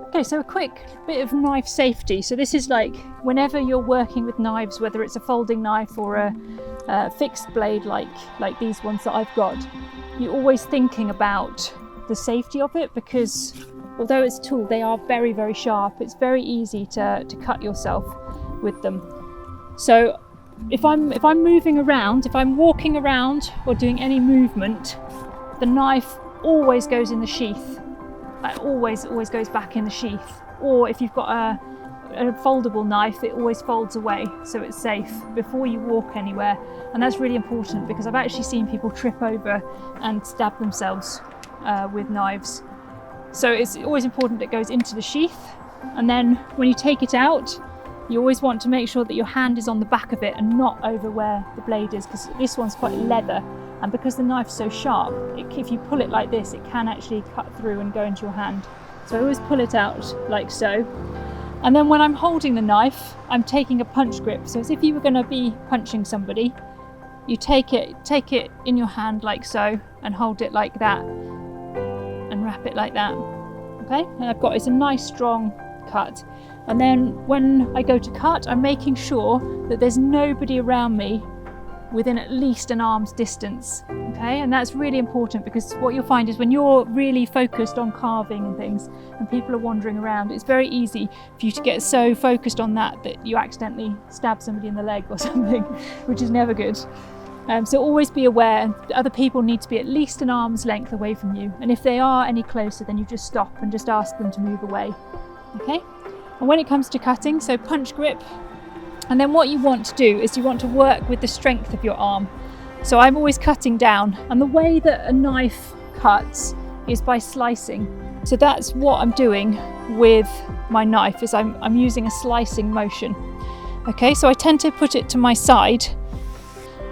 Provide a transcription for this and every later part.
Okay, so a quick bit of knife safety. So this is like whenever you're working with knives, whether it's a folding knife or a fixed blade like these ones that I've got, you're always thinking about the safety of it, because although it's a tool, they are very, very sharp. It's very easy to cut yourself with them. So if I'm moving around, if I'm walking around or doing any movement, the knife always goes in the sheath. It always goes back in the sheath. Or if you've got a foldable knife, it always folds away, so it's safe before you walk anywhere. And that's really important, because I've actually seen people trip over and stab themselves with knives. So it's always important it goes into the sheath. And then when you take it out, you always want to make sure that your hand is on the back of it and not over where the blade is, because this one's quite leather. And because the knife's so sharp, if you pull it like this, it can actually cut through and go into your hand. So I always pull it out like so. And then when I'm holding the knife, I'm taking a punch grip. So as if you were going to be punching somebody, you take it in your hand like so and hold it like that and wrap it like that. Okay, and it's a nice strong cut. And then when I go to cut, I'm making sure that there's nobody around me within at least an arm's distance. Okay, and that's really important, because what you'll find is when you're really focused on carving and things and people are wandering around, it's very easy for you to get so focused on that you accidentally stab somebody in the leg or something, which is never good. So always be aware other people need to be at least an arm's length away from you, and if they are any closer, then you just stop and just ask them to move away. Okay, and when it comes to cutting, so punch grip. And then what you want to do is you want to work with the strength of your arm. So I'm always cutting down, and the way that a knife cuts is by slicing. So that's what I'm doing with my knife, is I'm using a slicing motion. Okay, so I tend to put it to my side,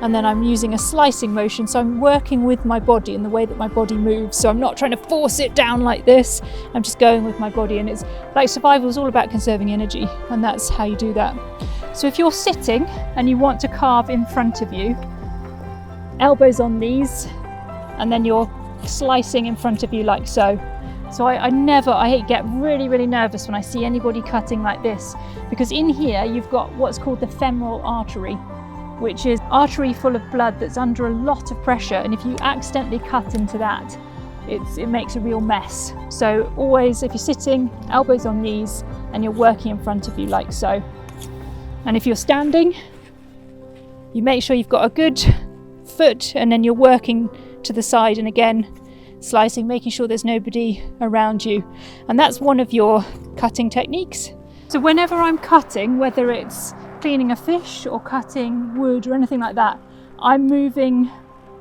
and then I'm using a slicing motion. So I'm working with my body and the way that my body moves. So I'm not trying to force it down like this. I'm just going with my body, and it's like survival is all about conserving energy, and that's how you do that. So if you're sitting and you want to carve in front of you, elbows on knees, and then you're slicing in front of you like so. So I get really, really nervous when I see anybody cutting like this, because in here you've got what's called the femoral artery, which is artery full of blood that's under a lot of pressure, and if you accidentally cut into that, it makes a real mess. So always, if you're sitting, elbows on knees, and you're working in front of you like so. And if you're standing, you make sure you've got a good foot, and then you're working to the side, and again slicing, making sure there's nobody around you. And that's one of your cutting techniques. So whenever I'm cutting, whether it's cleaning a fish or cutting wood or anything like that, I'm moving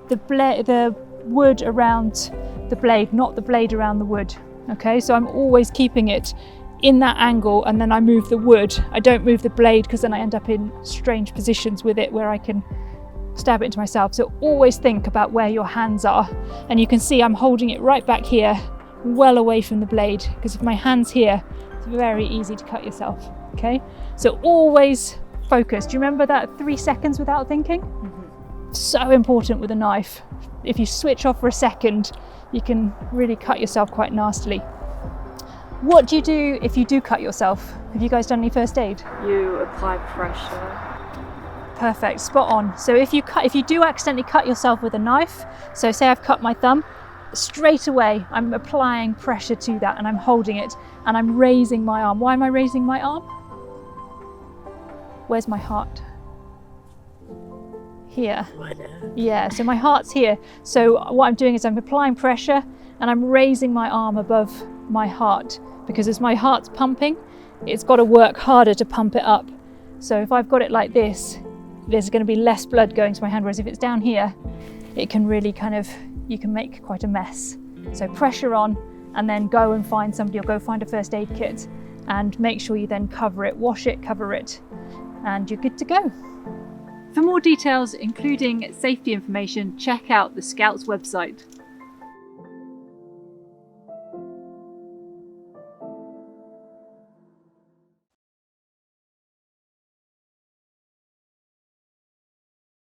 the wood around the blade, not the blade around the wood. Okay, so I'm always keeping it in that angle, and then I move the wood. I don't move the blade, because then I end up in strange positions with it where I can stab it into myself. So always think about where your hands are, and you can see I'm holding it right back here, well away from the blade, because if my hand's here, it's very easy to cut yourself. Okay, so always focus. Do you remember that 3 seconds without thinking? Mm-hmm. So important with a knife. If you switch off for a second, you can really cut yourself quite nastily. What do you do if you do cut yourself? Have you guys done any first aid? You apply pressure. Perfect, spot on. So if you do accidentally cut yourself with a knife, so say I've cut my thumb, straight away I'm applying pressure to that, and I'm holding it, and I'm raising my arm. Why am I raising my arm? Where's my heart? Here. Yeah, so my heart's here. So what I'm doing is I'm applying pressure, and I'm raising my arm above my heart, because as my heart's pumping, it's got to work harder to pump it up. So if I've got it like this, there's going to be less blood going to my hand, whereas if it's down here, it can really you can make quite a mess. So pressure on, and then go and find somebody, or go find a first aid kit, and make sure you then cover it, wash it, cover it, and you're good to go. For more details, including safety information, check out the Scouts website.